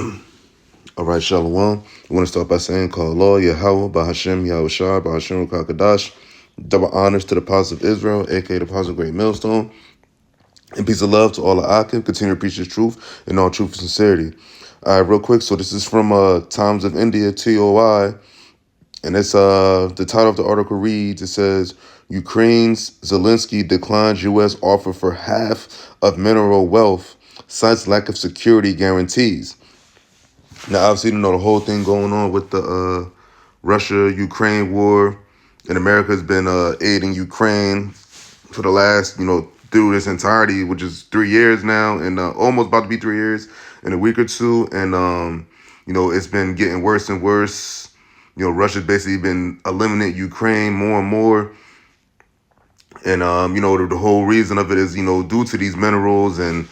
All right, Shalom. I want to start by saying, call law, YAHAWAH, BAHASHAM, YAHWASHI, BAHASHAM, Kakadash. Double honors to the Apostle of Israel, aka the Apostle of Great Millstone. And peace of love to all the Akim. Continue to preach his truth in all truth and sincerity. All right, real quick. So this is from Times of India, TOI. And it's the title of the article reads, it says, Ukraine's Zelensky declines U.S. offer for half of mineral wealth, cites lack of security guarantees. Now, obviously, you know the whole thing going on with the Russia-Ukraine war, and America has been aiding Ukraine for the last, through this entirety, which is 3 years now, and almost about to be 3 years in a week or two. And, it's been getting worse and worse. Russia's basically been eliminating Ukraine more and more. And, the whole reason of it is, due to these minerals and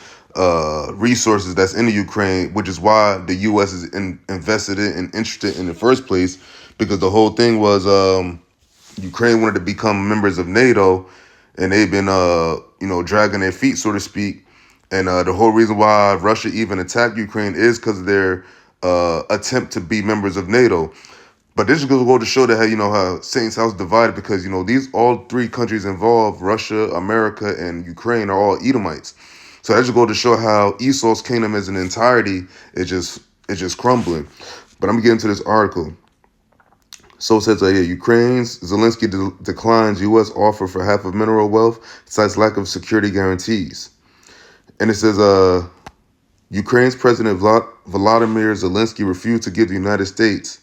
resources that's in the Ukraine, which is why the U.S. is invested in and interested in the first place, because the whole thing was Ukraine wanted to become members of NATO, and they've been, dragging their feet, so to speak. And the whole reason why Russia even attacked Ukraine is because of their attempt to be members of NATO. But this is going to go to show that how Satan's house divided, because these all three countries involved, Russia, America, and Ukraine, are all Edomites. So that just go to show how Esau's kingdom as an entirety is just crumbling. But I'm gonna get into this article. So it says Ukraine's Zelensky declines U.S. offer for half of mineral wealth, cites lack of security guarantees. And it says Ukraine's President Volodymyr Zelensky refused to give the United States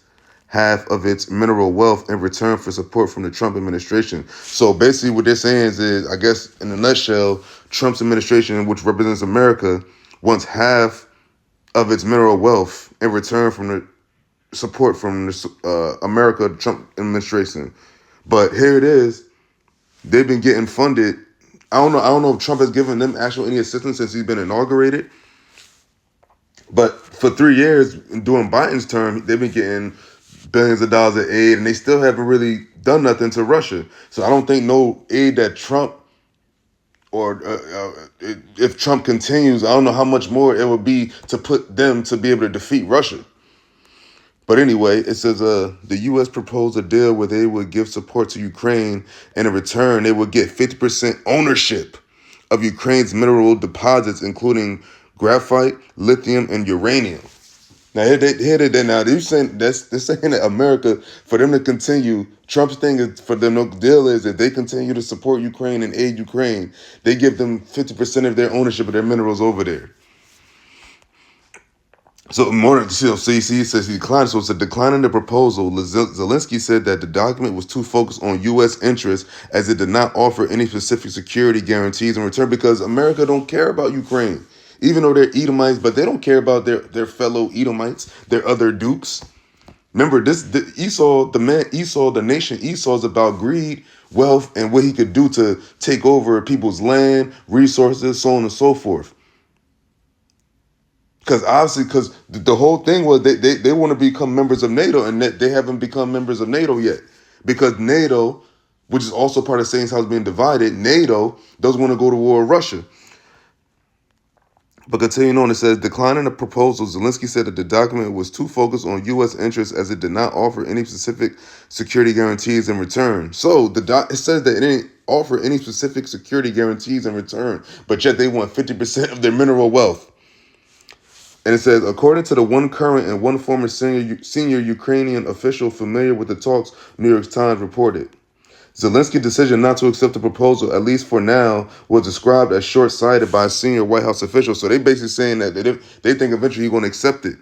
half of its mineral wealth in return for support from the Trump administration. So basically what they're saying is, I guess in a nutshell, Trump's administration, which represents America, wants half of its mineral wealth in return from the support from the America Trump administration. But here it is. They've been getting funded. I don't know if Trump has given them any assistance since he's been inaugurated. But for 3 years during Biden's term, they've been getting billions of dollars of aid, and they still haven't really done nothing to Russia. So I don't think no aid that Trump, or if Trump continues, I don't know how much more it would be to put them to be able to defeat Russia. But anyway, it says the U.S. proposed a deal where they would give support to Ukraine, and in return, they would get 50% ownership of Ukraine's mineral deposits, including graphite, lithium, and uranium. Now, they're saying they're saying that America, for them to continue, Trump's thing is for them, the deal is if they continue to support Ukraine and aid Ukraine, they give them 50% of their ownership of their minerals over there. So more, so you see, it says he declined. So it's a decline in the proposal. Zelensky said that the document was too focused on U.S. interests, as it did not offer any specific security guarantees in return, because America don't care about Ukraine. Even though they're Edomites, but they don't care about their fellow Edomites, their other dukes. Remember, the nation Esau is about greed, wealth, and what he could do to take over people's land, resources, so on and so forth. Because the whole thing was they want to become members of NATO, and that they haven't become members of NATO yet. Because NATO, which is also part of Satan's house being divided, NATO doesn't want to go to war with Russia. But continuing on, it says, declining the proposal, Zelensky said that the document was too focused on U.S. interests, as it did not offer any specific security guarantees in return. So it says that it didn't offer any specific security guarantees in return, but yet they want 50% of their mineral wealth. And it says, according to the one current and one former senior Ukrainian official familiar with the talks, New York Times reported. Zelensky's decision not to accept the proposal, at least for now, was described as short-sighted by a senior White House official. So they basically saying that they think eventually he's going to accept it.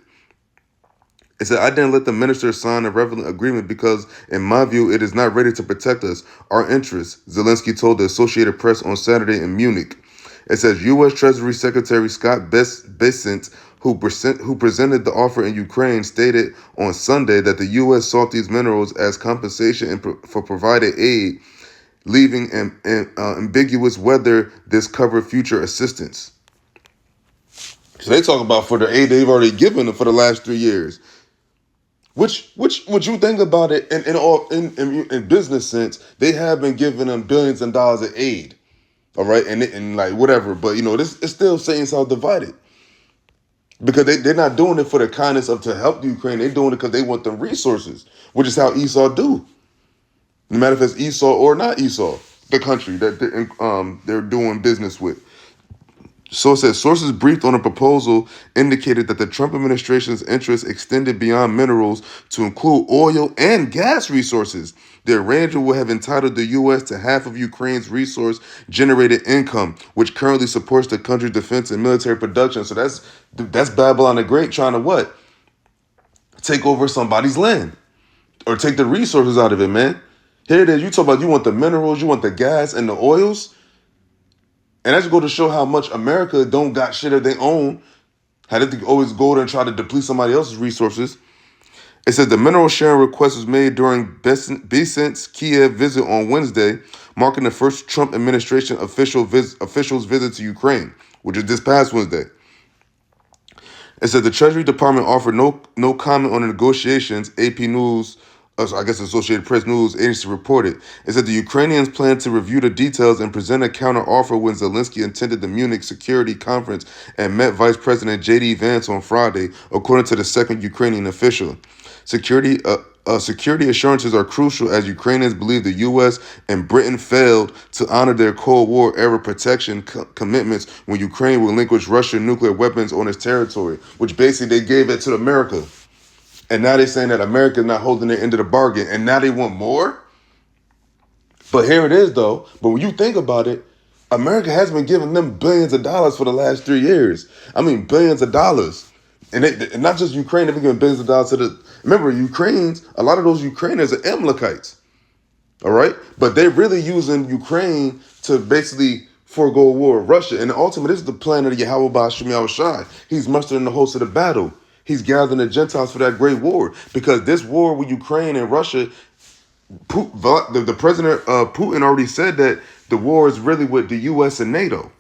It said, I didn't let the minister sign a relevant agreement because, in my view, it is not ready to protect us, our interests, Zelensky told the Associated Press on Saturday in Munich. It says U.S. Treasury Secretary Scott Bessent, who presented the offer in Ukraine, stated on Sunday that the U.S. sought these minerals as compensation for provided aid, leaving ambiguous whether this covered future assistance. So they talk about for the aid they've already given them for the last 3 years. Which would you think about it in business sense? They have been giving them billions of dollars of aid, all right, and like whatever. But this it's still Satan's house divided. Because they're not doing it for the kindness of to help the Ukraine. They're doing it because they want the resources, which is how Esau do. No matter if it's Esau or not Esau, the country that they're doing business with. So it says sources briefed on a proposal indicated that the Trump administration's interests extended beyond minerals to include oil and gas resources. The arrangement would have entitled the U.S. to half of Ukraine's resource-generated income, which currently supports the country's defense and military production. So that's Babylon the Great trying to what? Take over somebody's land or take the resources out of it, man. Here it is. You talk about you want the minerals, you want the gas and the oils. And that's go to show how much America don't got shit of their own. How they always go there and try to deplete somebody else's resources. It says the mineral sharing request was made during Besant's Kiev visit on Wednesday, marking the first Trump administration officials visit to Ukraine, which is this past Wednesday. It said the Treasury Department offered no comment on the negotiations. AP News, I guess Associated Press News agency reported. It said the Ukrainians plan to review the details and present a counter-offer when Zelensky attended the Munich Security Conference and met Vice President J.D. Vance on Friday, according to the second Ukrainian official. Security assurances are crucial as Ukrainians believe the U.S. and Britain failed to honor their Cold War era protection commitments when Ukraine relinquished Russian nuclear weapons on its territory, which basically they gave it to America. And now they're saying that America is not holding their end of the bargain, and now they want more? But here it is, though. But when you think about it, America has been giving them billions of dollars for the last 3 years. I mean, billions of dollars. And not just Ukraine, they've been giving billions of dollars to the... Remember, a lot of those Ukrainians are Amalekites. All right? But they're really using Ukraine to basically forego war with Russia. And ultimately, this is the plan of the YAHAWAH BAHASHAM YAHAWASHI. He's mustering the host of the battle. He's gathering the Gentiles for that great war. Because this war with Ukraine and Russia, the president Putin already said that the war is really with the U.S. and NATO.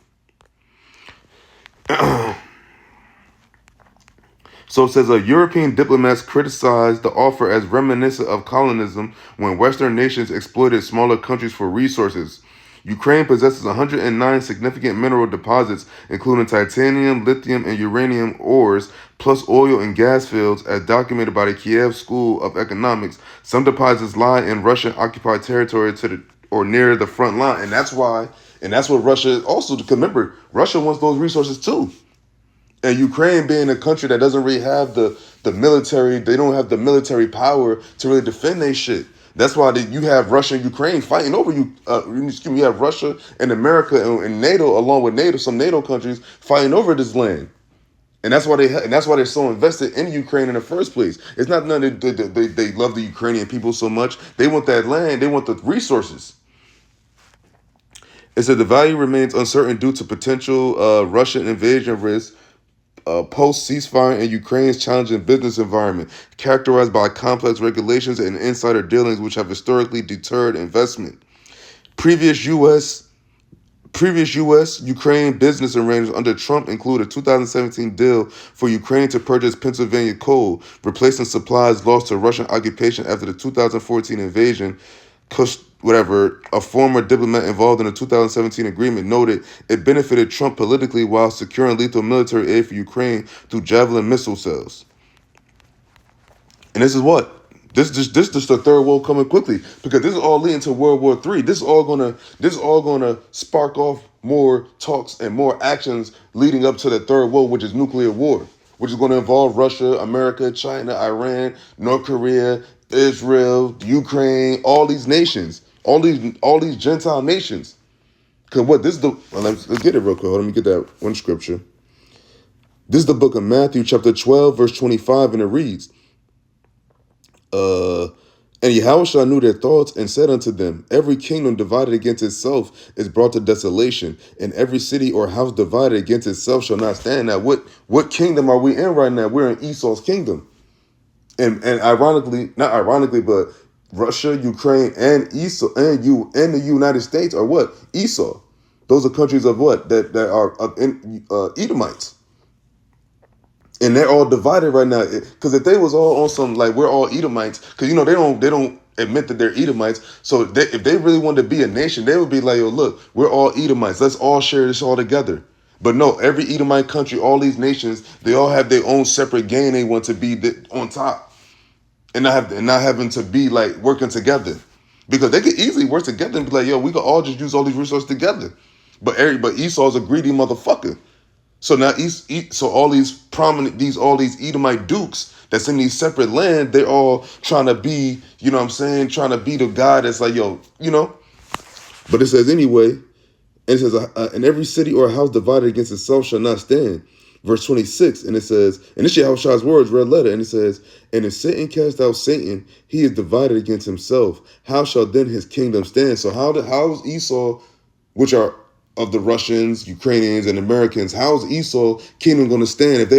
So it says European diplomats criticized the offer as reminiscent of colonialism when Western nations exploited smaller countries for resources. Ukraine possesses 109 significant mineral deposits, including titanium, lithium, and uranium ores, plus oil and gas fields, as documented by the Kiev School of Economics. Some deposits lie in Russian-occupied territory or near the front line, and that's what Russia also. Remember, Russia wants those resources too. And Ukraine being a country that doesn't really have the military, they don't have the military power to really defend their shit. That's why you have Russia and Ukraine fighting over you. You have Russia and America and NATO, along with NATO, some NATO countries fighting over this land. And that's why they're so invested in Ukraine in the first place. It's not nothing they love the Ukrainian people so much. They want that land. They want the resources. It said the value remains uncertain due to potential Russian invasion risks. Post-ceasefire in Ukraine's challenging business environment, characterized by complex regulations and insider dealings which have historically deterred investment. Previous U.S.-Ukraine business arrangements under Trump include a 2017 deal for Ukraine to purchase Pennsylvania coal, replacing supplies lost to Russian occupation after the 2014 invasion. A former diplomat involved in the 2017 agreement noted it benefited Trump politically while securing lethal military aid for Ukraine through Javelin missile cells. And this is what? This is just the third world coming quickly, because this is all leading to World War III. This is all gonna spark off more talks and more actions leading up to the third world, which is nuclear war, which is going to involve Russia, America, China, Iran, North Korea, Israel, Ukraine, all these nations, all these Gentile nations. Because let's get it real quick. Let me get that one scripture. This is the book of Matthew, chapter 12, verse 25, and it reads, and Yahushua knew their thoughts and said unto them, every kingdom divided against itself is brought to desolation, and every city or house divided against itself shall not stand. Now, what kingdom are we in right now? We're in Esau's kingdom. And ironically, not ironically, but Russia, Ukraine, and Esau, and the United States are what? Esau. Those are countries of what? That are Edomites. And they're all divided right now. Because if they was all on some, like, we're all Edomites, because, they don't admit that they're Edomites. So if they really wanted to be a nation, they would be like, yo, look, we're all Edomites. Let's all share this all together. But no, every Edomite country, all these nations, they all have their own separate gain they want to be on top, and not having to be like working together, because they could easily work together and be like, yo, we could all just use all these resources together. But Esau's a greedy motherfucker. So now so all these all these Edomite dukes that's in these separate land, they're all trying to be, you know what I'm saying, trying to be the guy that's like, yo, you know. But it says anyway, and it says, and every city or house divided against itself shall not stand. Verse 26, and it says, and this is Yahawashai's words, red letter, and it says, and if Satan cast out Satan, he is divided against himself. How shall then his kingdom stand? So how's Esau, which are of the Russians, Ukrainians, and Americans, how's Esau kingdom going to stand if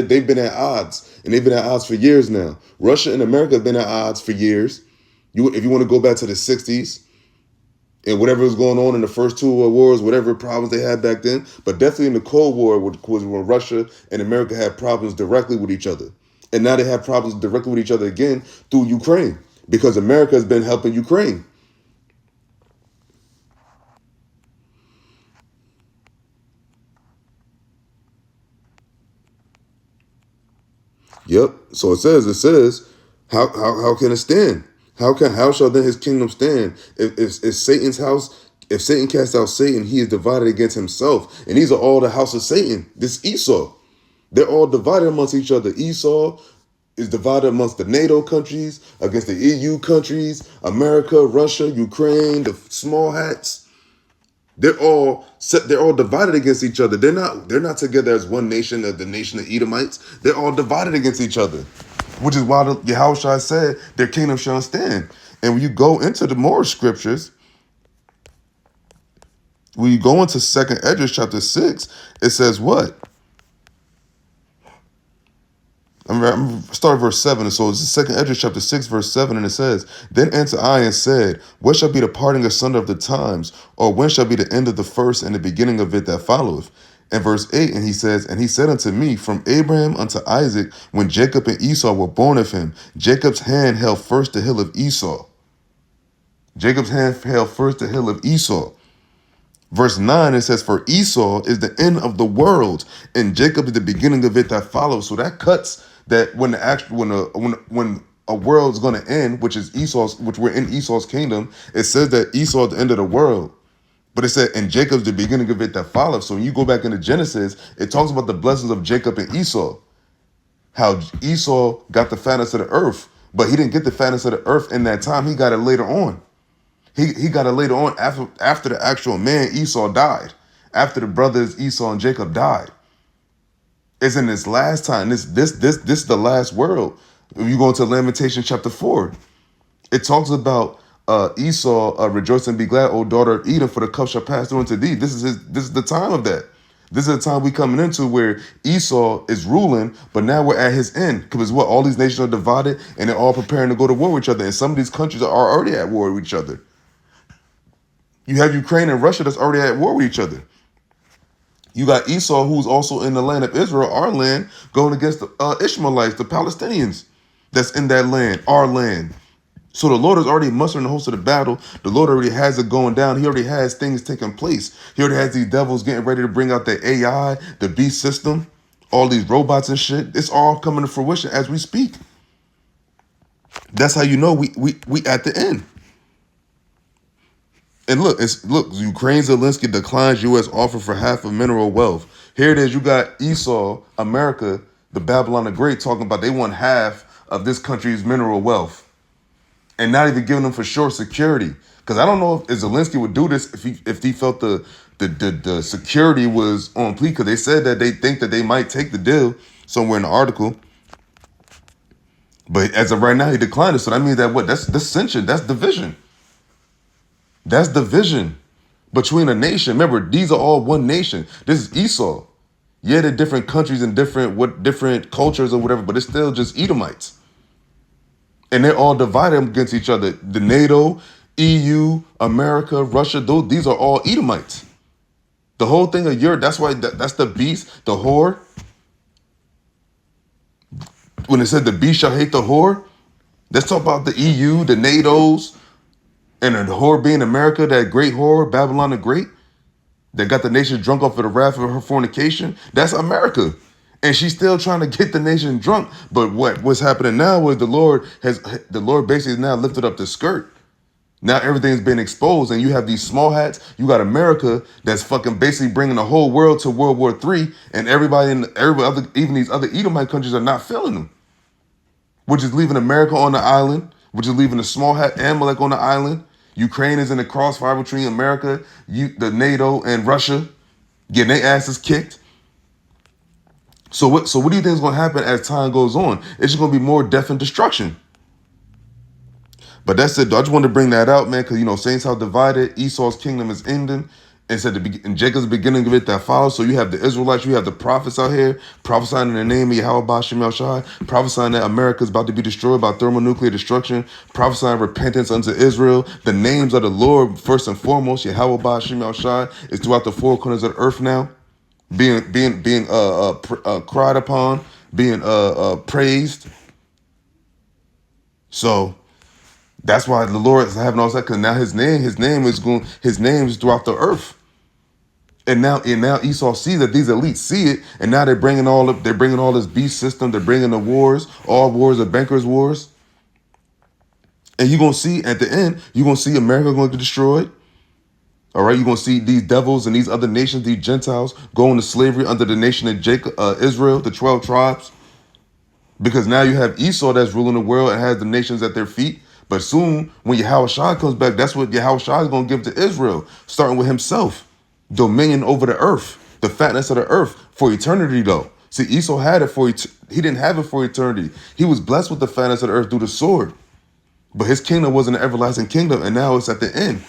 they've been at odds, and they've been at odds for years now? Russia and America have been at odds for years. If you want to go back to the 60s, and whatever was going on in the first two wars, whatever problems they had back then, but definitely in the Cold War was when Russia and America had problems directly with each other. And now they have problems directly with each other again through Ukraine, because America has been helping Ukraine. Yep. So it says, how can it stand? How shall then his kingdom stand? If Satan's house, if Satan casts out Satan, he is divided against himself. And these are all the house of Satan. This Esau. They're all divided amongst each other. Esau is divided amongst the NATO countries, against the EU countries, America, Russia, Ukraine, the small hats. They're all divided against each other. They're not together as one nation, the nation of Edomites. They're all divided against each other, which is why Yahushua said their kingdom shall stand. And when you go into the more scriptures, when you go into 2nd Esdras chapter 6, it says what? I'm start verse 7. So it's 2nd Esdras chapter 6, verse 7, and it says, then answered I and said, what shall be the parting asunder of the times, or when shall be the end of the first and the beginning of it that followeth? And verse 8, and he says, and he said unto me, from Abraham unto Isaac, when Jacob and Esau were born of him, Jacob's hand held first the hill of Esau. Jacob's hand held first the hill of Esau. Verse 9, it says, for Esau is the end of the world, and Jacob is the beginning of it that follows. So that cuts that when a world is going to end, which is Esau's, which we're in Esau's kingdom, it says that Esau is the end of the world. But it said, and Jacob's the beginning of it that follows. So when you go back into Genesis, it talks about the blessings of Jacob and Esau. How Esau got the fatness of the earth, but he didn't get the fatness of the earth in that time. He got it later on. He got it later on after the actual man Esau died. After the brothers Esau and Jacob died. It's in this last time. This is the last world. If you go into Lamentation chapter 4, it talks about Esau rejoice and be glad, O daughter of Edom, for the cup shall pass through unto thee. This is the time of that. This is the time we coming into where Esau is ruling, but now we're at his end. Because what, all these nations are divided and they're all preparing to go to war with each other. And some of these countries are already at war with each other. You have Ukraine and Russia that's already at war with each other. You got Esau, who's also in the land of Israel, our land, going against the Ishmaelites, the Palestinians that's in that land, our land. So the Lord is already mustering the host of the battle. The Lord already has it going down. He already has things taking place. He already has these devils getting ready to bring out the AI, the beast system, all these robots and shit. It's all coming to fruition as we speak. That's how you know we at the end. And look, Ukraine Zelensky declines U.S. offer for half of mineral wealth. Here it is. You got Esau, America, the Babylon the Great, talking about they want half of this country's mineral wealth. And not even giving them for sure security. Because I don't know if Zelensky would do this if he felt the security was on plea. Because they said that they think that they might take the deal somewhere in the article. But as of right now, he declined it. So that means that what? That's dissension. That's division. That's division between a nation. Remember, these are all one nation. This is Esau. Yeah, they're different countries and different cultures or whatever, but it's still just Edomites. And they're all divided against each other. The NATO, EU, America, Russia, these are all Edomites. The whole thing of Europe, that's why that's the beast, the whore. When it said the beast shall hate the whore, let's talk about the EU, the NATOs, and the whore being America, that great whore, Babylon the Great. that got the nation drunk off of the wrath of her fornication, that's America. And she's still trying to get the nation drunk. But what's happening now is the Lord basically now lifted up the skirt. Now everything's been exposed, and you have these small hats. You got America that's fucking basically bringing the whole world to World War III, and even these other Edomite countries are not feeling them, which is leaving America on the island, which is leaving the small hat Amalek on the island. Ukraine is in the crossfire between America, the NATO, and Russia, getting their asses kicked. So what do you think is going to happen as time goes on? It's just going to be more death and destruction. But that's it. I just wanted to bring that out, man, because, saints how divided. Esau's kingdom is ending. And Jacob's beginning of it that follows. So you have the Israelites, you have the prophets out here prophesying in the name of Yahawah, BAHASHAM, YAHAWASHI, prophesying that America is about to be destroyed by thermonuclear destruction, prophesying repentance unto Israel. The names of the Lord, first and foremost, Yahawah, BAHASHAM, YAHAWASHI, is throughout the four corners of the earth now, being cried upon, being praised. So that's why the Lord is having all that, because now his name is throughout the earth. And now Esau sees that these elites see it, and now they're bringing all this beast system. They're bringing the wars. All wars are bankers' wars. And you're gonna see at the end, you're gonna see America going to get destroyed. All right, you're gonna see these devils and these other nations, these Gentiles, go into slavery under the nation of Israel, the 12 tribes. Because now you have Esau that's ruling the world and has the nations at their feet. But soon, when Yahawashi comes back, that's what Yahawashi is going to give to Israel, starting with himself. Dominion over the earth, the fatness of the earth for eternity, though. See, Esau had it he didn't have it for eternity. He was blessed with the fatness of the earth through the sword. But his kingdom wasn't an everlasting kingdom, and now it's at the end.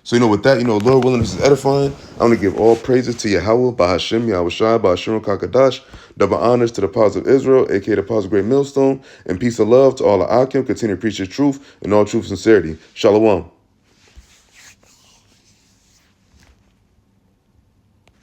So, with that, Lord willing, this is edifying. I'm going to give all praises to Yahawah, BAHASHAM, YAHAWASHI, BAHASHAM, Kakadash, double honors to the cause of Israel, a.k.a. the cause of great millstone, and peace and love to all the Akim. Continue to preach the truth and all truth and sincerity. Shalom.